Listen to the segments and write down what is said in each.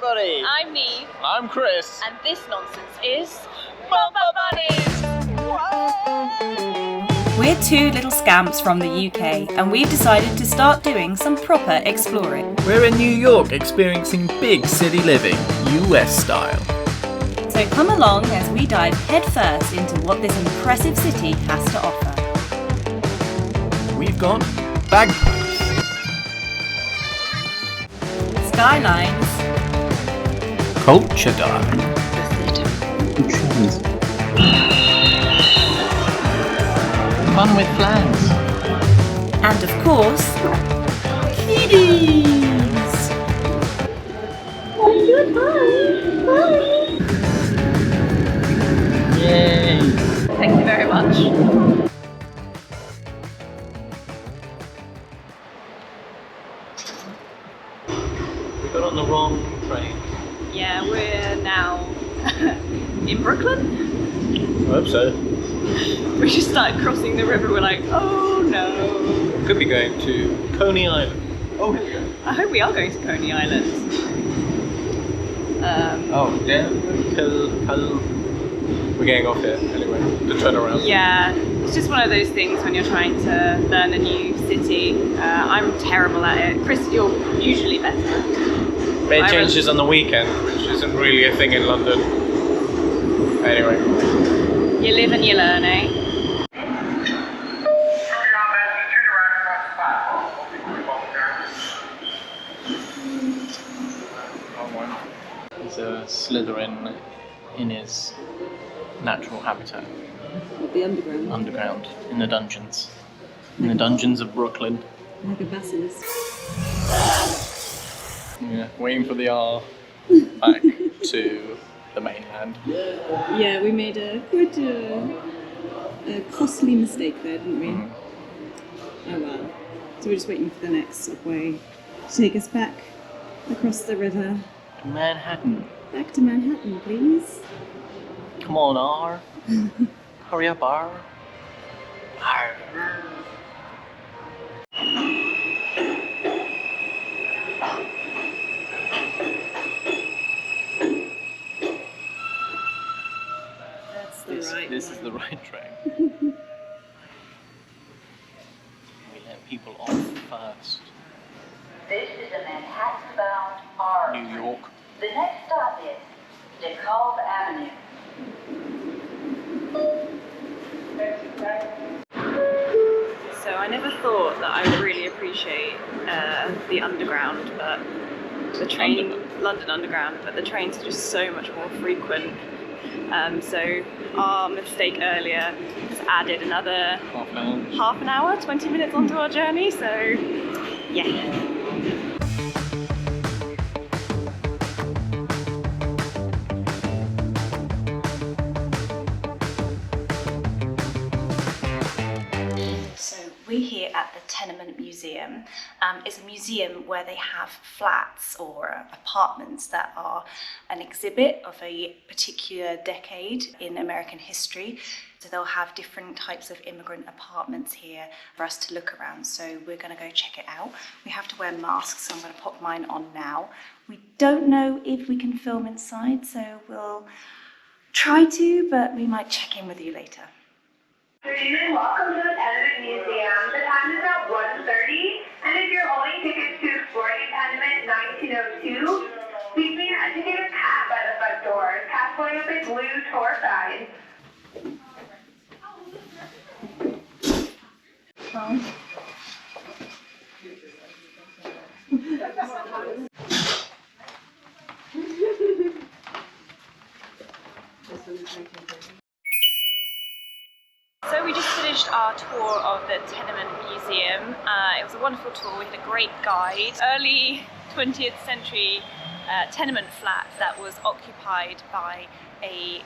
everybody! I'm Niamh. I'm Chris. And this nonsense is Bumper Bunnies! We're two little scamps from the UK and we've decided to start doing some proper exploring. We're in New York experiencing big city living, US style. So come along as we dive headfirst into what this impressive city has to offer. We've got bagpipes, Skylines, culture garden, fun with flags, and of course, kiddies! Yay! Thank you very much. We got on the wrong train. Yeah, we're now in Brooklyn. I hope so. We just started crossing the river, we're like, oh no. Could be going to Coney Island. Oh, here we go. I hope we are going to Coney Island. We're getting off here anyway, to turn around. Yeah, it's just one of those things when you're trying to learn a new city. I'm terrible at it. Chris, you're usually better. It changes on the weekend, which isn't really a thing in London. Anyway. You live and you learn, eh? He's a Slytherin in his natural habitat. The underground. Underground, in the dungeons. In the dungeons of Brooklyn. Like a basilisk. Yeah, waiting for the R back to the mainland. Yeah, we made quite a costly mistake there, didn't we? Mm. Oh well. So we're just waiting for the next subway to take us back across the river. Manhattan. Back to Manhattan, please. Come on, R. Hurry up, R. R. That's the right This one. is the right train. We let people off first. This is a Manhattan-bound R New York. The next stop is DeKalb Avenue. So I never thought that I would really appreciate the underground, but the train, London Underground, but the trains are just so much more frequent. So our mistake earlier has added another half an hour, 20 minutes onto our journey, so yeah. We're here at the Tenement Museum. It's a museum where they have flats or apartments that are an exhibit of a particular decade in American history. So they'll have different types of immigrant apartments here for us to look around. So we're going to go check it out. We have to wear masks, so I'm going to pop mine on now. We don't know if we can film inside, so we'll try to, but we might check in with you later. Good evening, welcome to the Tenement Museum. The time is now 1:30, and if you're holding tickets to Exploring Tenement 1902, please meet your educator Pat by the front door. Pat's pulling up a blue tour guide. So we just finished our tour of the Tenement Museum. It was a wonderful tour. We had a great guide. Early 20th century tenement flat that was occupied by a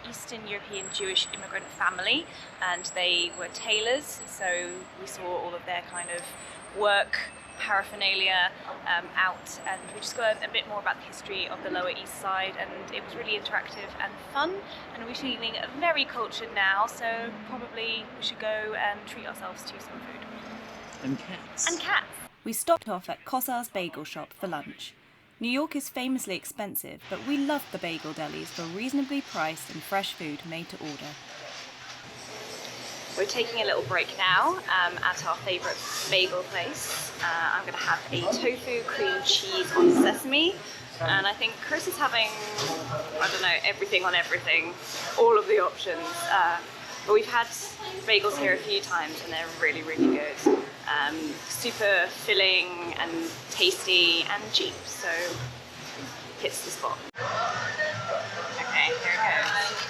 Eastern European Jewish immigrant family, and they were tailors, so we saw all of their kind of work paraphernalia out, and we just got a bit more about the history of the Lower East Side, and it was really interactive and fun, and we're feeling very cultured now, so probably we should go and treat ourselves to some food. And cats. And cats. We stopped off at Kossar's bagel shop for lunch. New York is famously expensive, but we loved the bagel delis for reasonably priced and fresh food made to order. We're taking a little break now at our favourite bagel place. I'm going to have a tofu cream cheese on sesame, and I think Chris is having, I don't know, everything on everything, all of the options. But we've had bagels here a few times and they're really, really good. Super filling and tasty and cheap, so hits the spot. Okay, here it goes.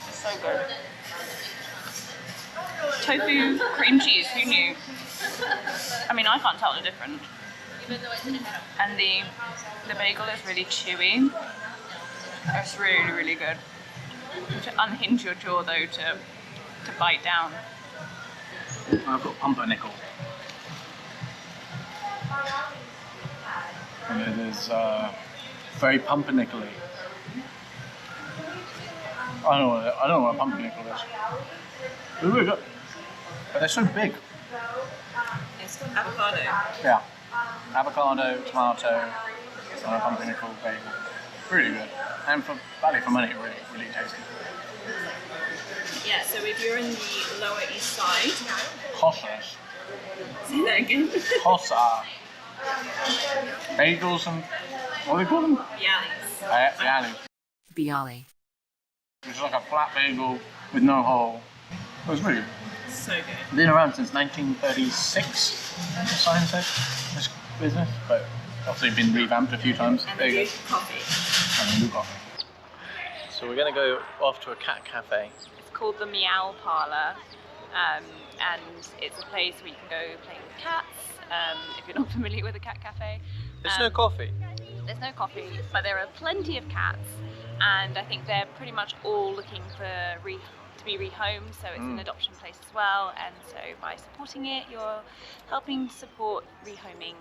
So good. Tofu cream cheese, who knew? I mean, I can't tell the difference. And the bagel is really chewy. It's really, really good. To unhinge your jaw though, to bite down. I've got pumpernickel. And it is very pumpernickel-y. I don't know what a pumpernickel is. They're really good. But they're so big. It's avocado. Yeah. Avocado, tomato, and a pumpernickel bagel. Really good. And for money, really, really tasty. Yeah, so if you're in the Lower East Side... Kossar. Say that again. Kossar. Bagels and... what do they call them? Bialys. Bialys. Bialys. It's like a flat bagel with no hole. It was really good. So good. Been around since 1936, the sign said, this business, but obviously been revamped a few times. And there they you do go. coffee. And they do coffee. So we're going to go off to a cat cafe. It's called the Meow Parlour, and it's a place where you can go play with cats, if you're not familiar with a cat cafe. There's no coffee. There's no coffee, but there are plenty of cats, and I think they're pretty much all looking to be rehomed, so it's an adoption place as well, and so by supporting it, you're helping support rehoming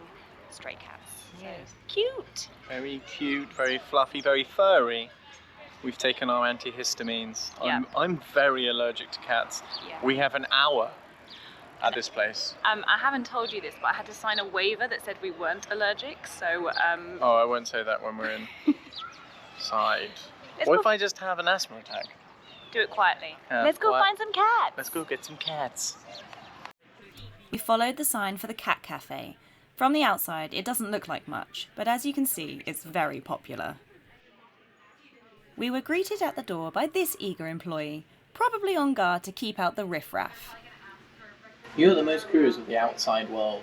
stray cats. So cute! Very cute, very fluffy, very furry. We've taken our antihistamines. Yeah. I'm very allergic to cats. Yeah. We have an hour at this place. I haven't told you this, but I had to sign a waiver that said we weren't allergic, so... Oh, I won't say that when we're inside. What if I just have an asthma attack? Do it quietly. Yeah, Let's go quiet. find some cats! Let's go get some cats. We followed the sign for the cat cafe. From the outside, it doesn't look like much, but as you can see, it's very popular. We were greeted at the door by this eager employee, probably on guard to keep out the riffraff. You're the most curious of the outside world.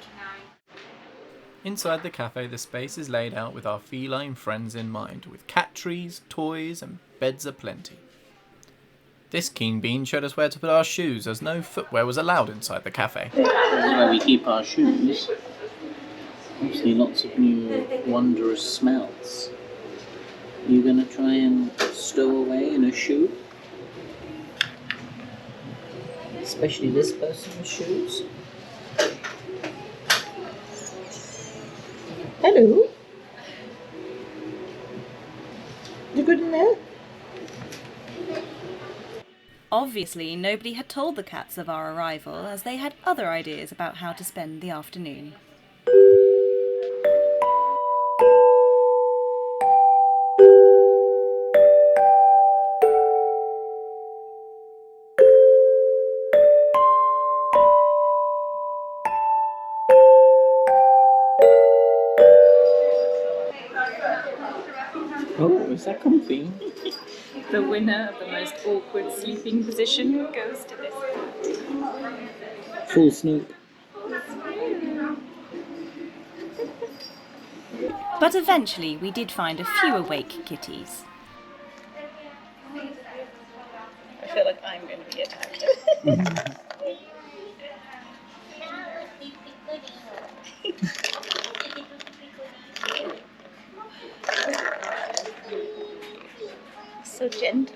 Inside the cafe, the space is laid out with our feline friends in mind, with cat trees, toys, and beds aplenty. This keen bean showed us where to put our shoes, as no footwear was allowed inside the cafe. This is where we keep our shoes. Obviously lots of new wondrous smells. You gonna try and stow away in a shoe? Especially this person's shoes. Hello. You good in there? Obviously, nobody had told the cats of our arrival, as they had other ideas about how to spend the afternoon. Oh, is that comfy? The winner of the most awkward sleeping position goes to this cat. Full snoop. But eventually, we did find a few awake kitties. I feel like I'm going to be attacked. So gentle.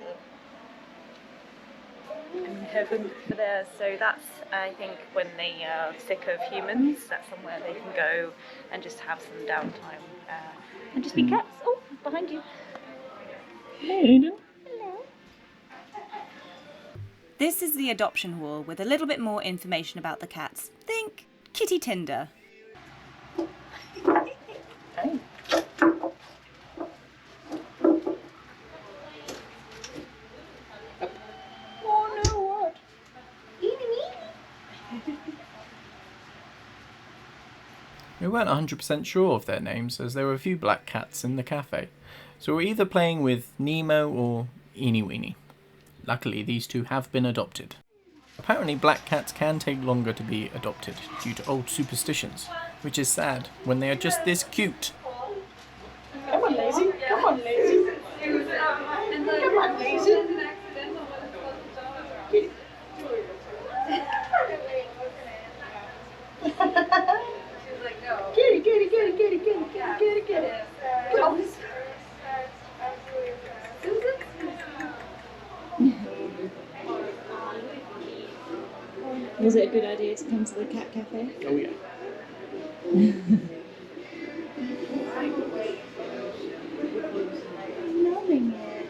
In heaven for there. So that's, I think, when they are sick of humans, that's somewhere they can go and just have some downtime and just be cats. Oh, behind you. Hey, Aiden. This is the adoption hall with a little bit more information about the cats. Think Kitty Tinder. Hey. Oh no, what? We weren't 100% sure of their names as there were a few black cats in the cafe, so we're either playing with Nemo or Eenie Weenie. Luckily, these two have been adopted. Apparently black cats can take longer to be adopted due to old superstitions, which is sad when they are just this cute. Come on, Lazy. Come on, Lazy. Come on, Lazy. Get it. Come on. Was it a good idea to come to the cat cafe? Oh yeah. Loving it.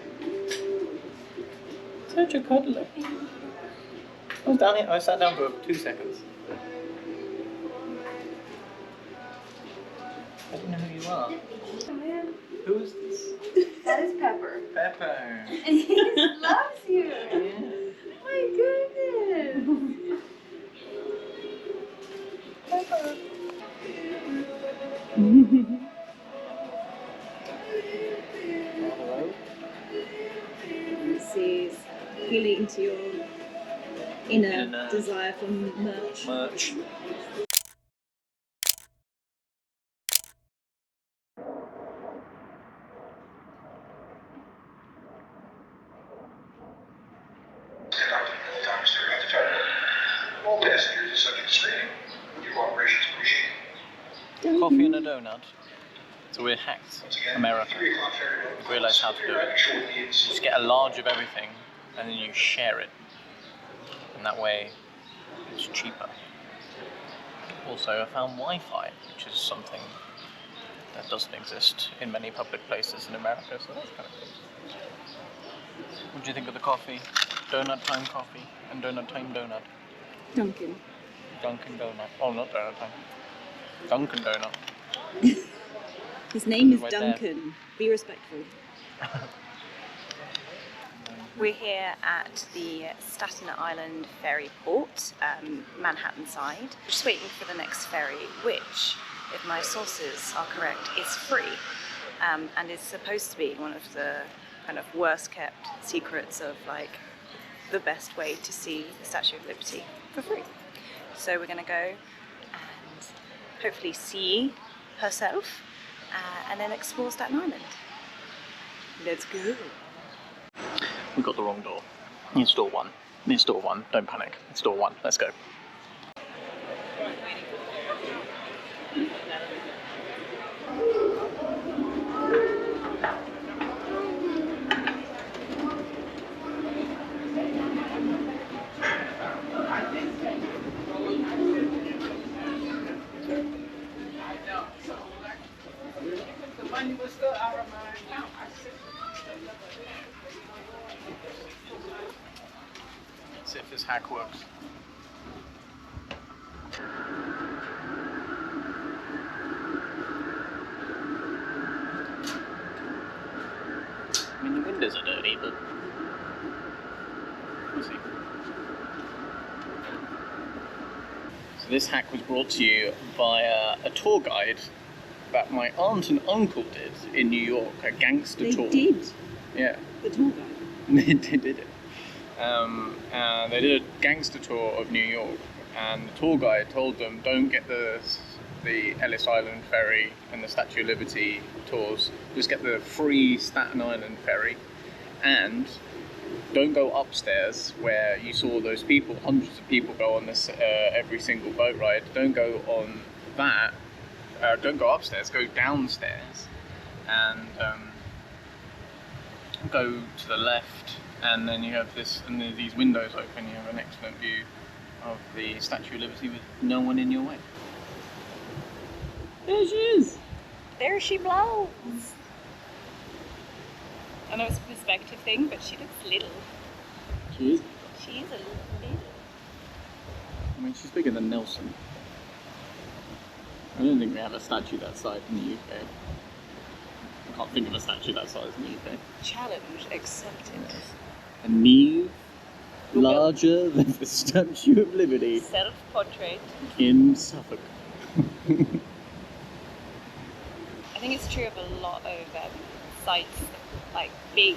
Such a cuddler. I sat down for 2 seconds. I don't know who you are. Who is this? That is Pepper. Pepper. And he loves you. Yeah. My goodness. Pepper. Hello. This is appealing to your inner desire for merch. Coffee and a donut. So we hacked America. We realised how to do it. You just get a large of everything and then you share it. And that way it's cheaper. Also, I found Wi-Fi, which is something that doesn't exist in many public places in America, so that's kind of cool. What do you think of the coffee? Donut time coffee and donut time donut. Duncan. Dunkin' Donut. Oh, not donut time. Dunkin' Donut. His name is Right Duncan. there. Be respectful. We're here at the Staten Island ferry port, Manhattan side. Just waiting for the next ferry, which, if my sources are correct, is free and is supposed to be one of the kind of worst kept secrets of like the best way to see the Statue of Liberty for free. So we're going to go and hopefully see herself and then explore Staten Island. Let's go. We got the wrong door. It's door one. It's door one. Don't panic. It's door one. Let's go. See if this hack works. I mean, the windows are dirty, but we'll see. So this hack was brought to you by a tour guide that my aunt and uncle did in New York, a gangster tour. They did? Yeah. The tour guide? They did it. They did a gangster tour of New York, and the tour guide told them, don't get the Ellis Island ferry and the Statue of Liberty tours, just get the free Staten Island ferry, and don't go upstairs where you saw those people, hundreds of people go on this every single boat ride. Don't go on that, don't go upstairs, go downstairs and go to the left, and then you have this, and these windows open, you have an excellent view of the Statue of Liberty with no one in your way. There she is! There she blows. I know it's a perspective thing, but she looks little. She is. She is a little bit. I mean, she's bigger than Nelson. I don't think we have a statue that size in the UK. I can't think of a statue that size in the UK. Challenge accepted. A Niamh larger than the Statue of Liberty Self-portrait. in Suffolk. I think it's true of a lot of sites, like big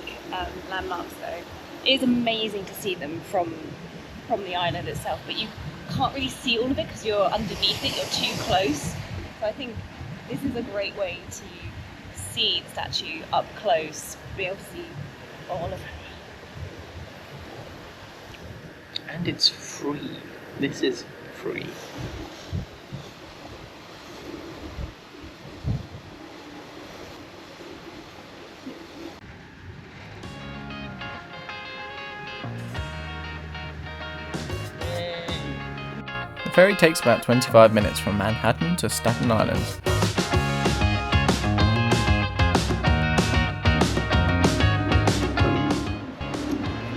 landmarks though. It is amazing to see them from the island itself, but you can't really see all of it because you're underneath it, you're too close. So I think this is a great way to see the statue up close, be able to see all of it. And it's free. This is free. The ferry takes about 25 minutes from Manhattan to Staten Island.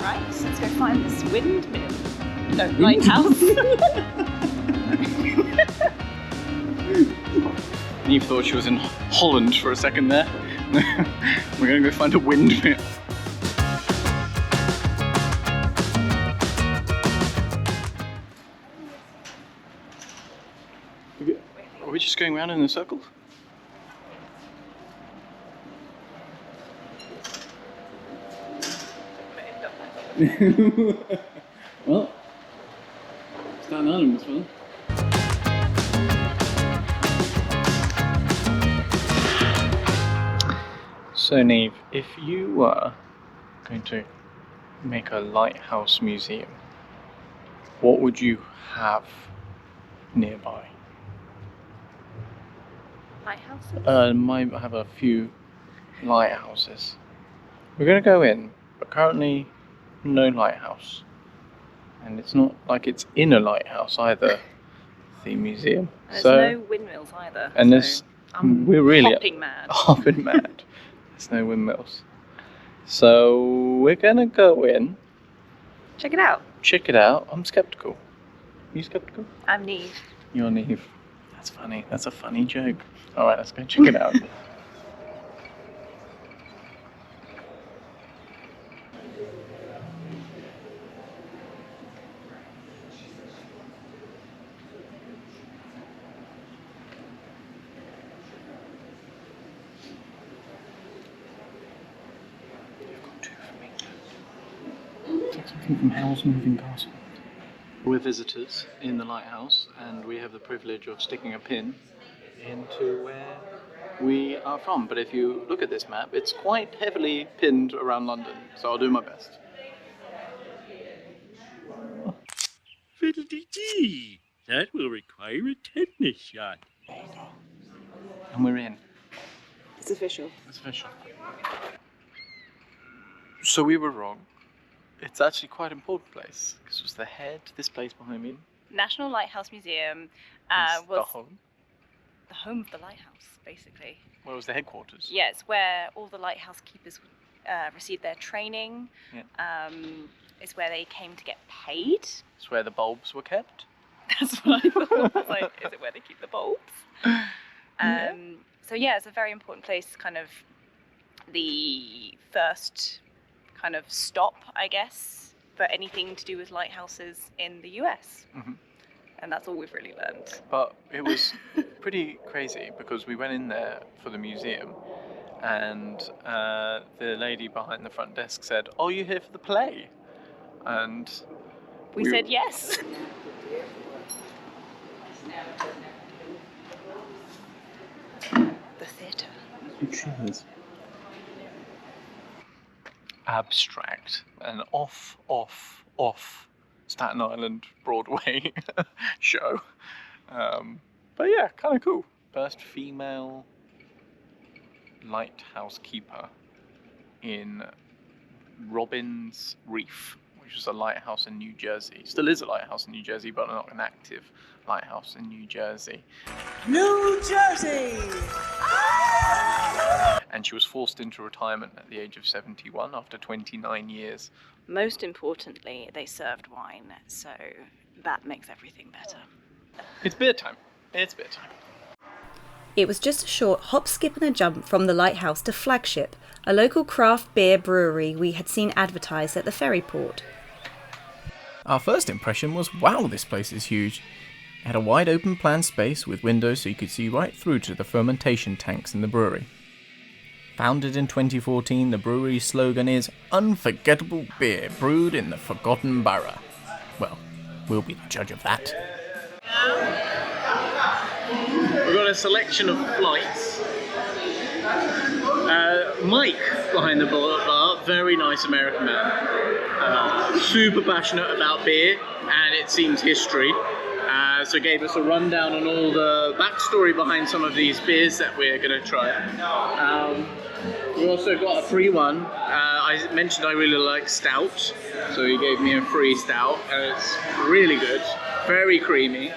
Right, so let's go find this windmill. No, lighthouse. Niamh thought she was in Holland for a second there. We're going to go find a windmill. Are we just going round in a circle? Well, Staten Island was fun. So Niamh, if you were going to make a lighthouse museum, what would you have nearby? Lighthouse? Might have a few lighthouses. We're going to go in, but currently no lighthouse. And it's not like it's in a lighthouse either, the museum. And there's no windmills either. And so we're really hopping mad. Hopping mad. There's no windmills. So we're going to go in. Check it out. Check it out. I'm skeptical. You skeptical? I'm Niamh. You're Niamh. That's funny. That's a funny joke. Alright, let's go check it out. You've got two for me. Take something from Howl's Moving Castle. We're visitors in the lighthouse, and we have the privilege of sticking a pin into where we are from. But if you look at this map, it's quite heavily pinned around London, so I'll do my best. Fiddle-dee-dee! That will require a tetanus shot. There you go. And we're in. It's official. It's official. So we were wrong. It's actually quite an important place, because it was the head, this place behind me. National Lighthouse Museum is was the home. the home of the lighthouse, basically. Where was the headquarters? Yeah, it's where all the lighthouse keepers received their training. Yeah. It's where they came to get paid. It's where the bulbs were kept. That's what I thought. I was like, is it where they keep the bulbs? Yeah. So yeah, it's a very important place, kind of the first kind of stop, I guess, for anything to do with lighthouses in the US. Mhm. And that's all we've really learned. But it was pretty crazy because we went in there for the museum and the lady behind the front desk said, "Oh, you're here for the play?" And We said yes. The theatre. Cheers. Abstract and off Staten Island Broadway show. But yeah, kind of cool. First female lighthouse keeper in Robbins Reef, which is a lighthouse in New Jersey. Still is a lighthouse in New Jersey, but not an active lighthouse in New Jersey. New Jersey! and she was forced into retirement at the age of 71 after 29 years. Most importantly, they served wine, so that makes everything better. It's beer time. It's beer time. It was just a short hop, skip and a jump from the Lighthouse to Flagship, a local craft beer brewery we had seen advertised at the ferry port. Our first impression was, wow, this place is huge. It had a wide open plan space with windows so you could see right through to the fermentation tanks in the brewery. Founded in 2014, the brewery's slogan is "Unforgettable beer brewed in the forgotten borough." Well, we'll be the judge of that. We've got a selection of flights. Mike behind the bar, very nice American man. Super passionate about beer and it seems history. So gave us a rundown on all the backstory behind some of these beers that we're going to try. We also got a free one. I mentioned I really like stout, so he gave me a free stout, and it's really good, very creamy.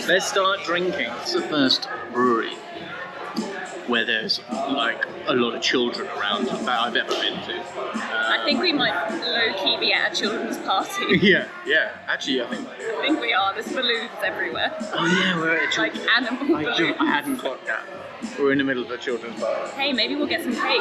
Let's start drinking. It's the first brewery where there's like a lot of children around that I've ever been to. I think we might low-key be at a children's party. Yeah. Actually, I think we are. There's balloons everywhere. Oh yeah, we're at a like animal balloons. I hadn't clocked that. We're in the middle of a children's party. Hey, maybe we'll get some cake.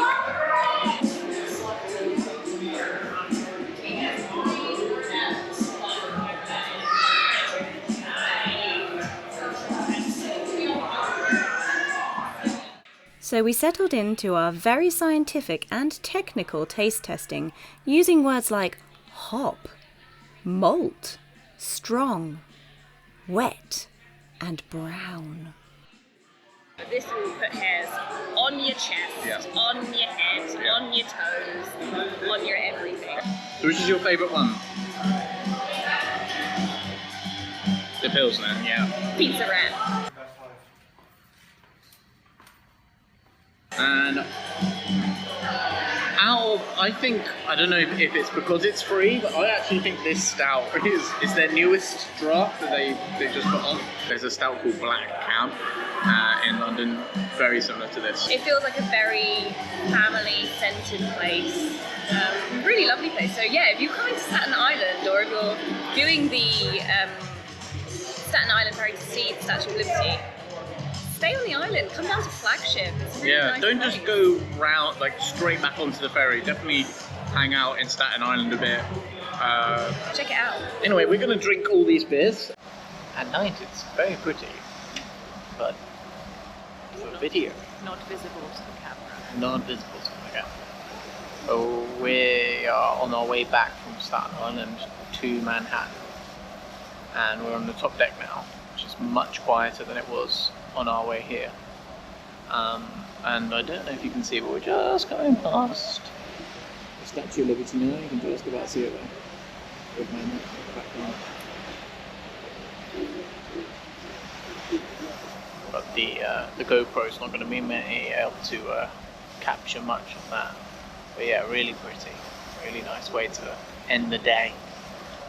So we settled into our very scientific and technical taste testing, using words like hop, malt, strong, wet, and brown. This will put hairs on your chest, on your head, on your toes, on your everything. So which is your favourite one? The Pilsner, yeah. Pizza Rat. And I don't know if it's because it's free, but I actually think this stout is their newest draft that they just put on. There's a stout called Black Cab in London, very similar to this. It feels like a very family-centred place. Really lovely place. So yeah, if you're coming to Staten Island, or if you're doing the Staten Island ferry to see the Statue of Liberty, stay on the island, come down to Flagship. It's a really nice don't place. just go round, like straight back onto the ferry. Definitely hang out in Staten Island a bit. Check it out. Anyway, we're going to drink all these beers. At night it's very pretty, but for video, Not visible to the camera. not visible to the camera. So we are on our way back from Staten Island to Manhattan, and we're on the top deck now, which is much quieter than it was on our way here. And I don't know if you can see, but we're just going past the Statue of Liberty now. You can just about see it there. Good man, background. But the GoPro's not going to be able to capture much of that. But yeah, really pretty. Really nice way to end the day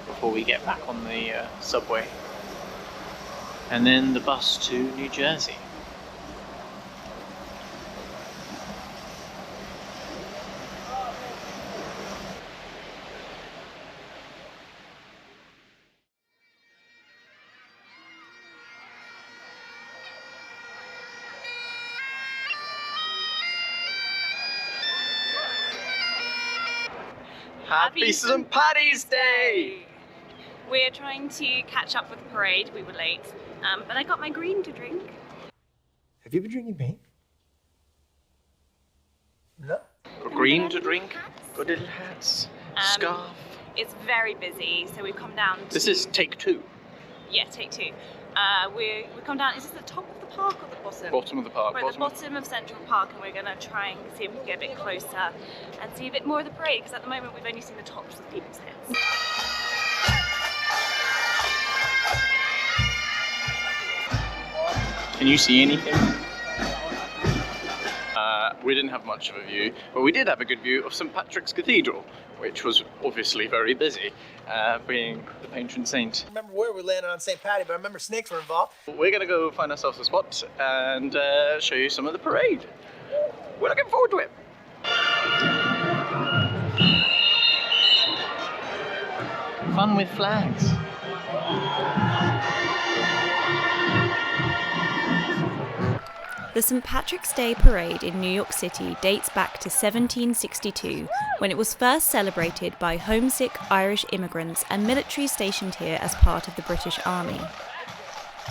before we get back on the subway. And then the bus to New Jersey. Happy St. Paddy's Day! We're trying to catch up with the parade. We were late, but I got my green to drink. Have you been drinking paint? No. Got green to drink, got little hats, scarf. It's very busy, so we've come down to... This is take 2. Yeah, take 2. We've come down, is this the top of the park or the bottom? Bottom of the park. We're at the bottom of Central Park, and we're going to try and see if we can get a bit closer and see a bit more of the parade, because at the moment we've only seen the tops of people's heads. Can you see anything? We didn't have much of a view, but we did have a good view of St. Patrick's Cathedral, which was obviously very busy, being the patron saint. I don't remember where we landed on St. Paddy, but I remember snakes were involved. We're going to go find ourselves a spot and show you some of the parade. We're looking forward to it. Fun with flags. The St. Patrick's Day Parade in New York City dates back to 1762, when it was first celebrated by homesick Irish immigrants and military stationed here as part of the British Army.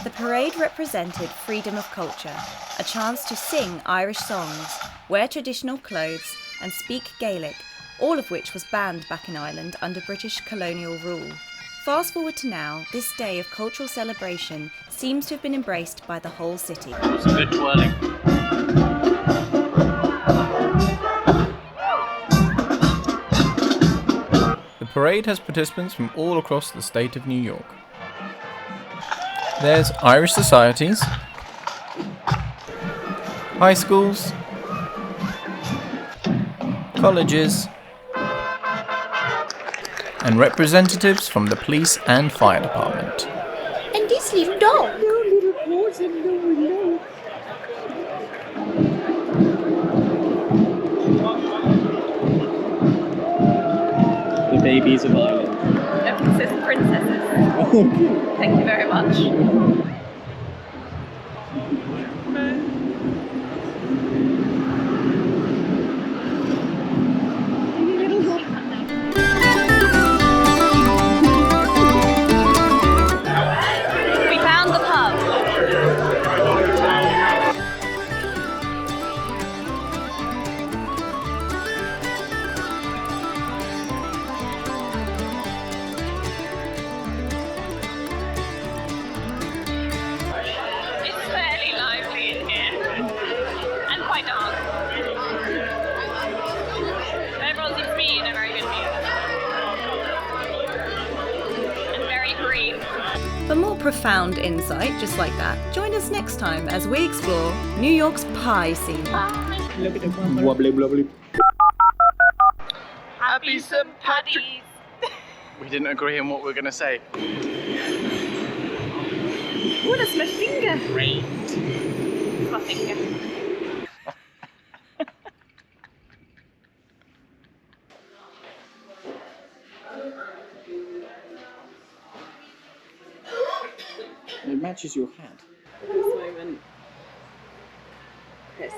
The parade represented freedom of culture, a chance to sing Irish songs, wear traditional clothes, and speak Gaelic, all of which was banned back in Ireland under British colonial rule. Fast forward to now, this day of cultural celebration seems to have been embraced by the whole city. It was a good twirling. The parade has participants from all across the state of New York. There's Irish societies, high schools, colleges, and representatives from the police and fire department. And this little dog. No little paws and no. The babies of Ireland. Emphasis princesses. Thank you very much. We found the pub. It's fairly lively in here and quite dark. But everyone seems to be in a very good mood. And very green. For more profound insight just like that, join us next time as we explore New York's pie scene. Wobbly wobbly. Happy St. Paddy's. We didn't agree on what we were going to say. Oh, that's my finger. Great. It's my finger. It matches your hat. This moment, Chris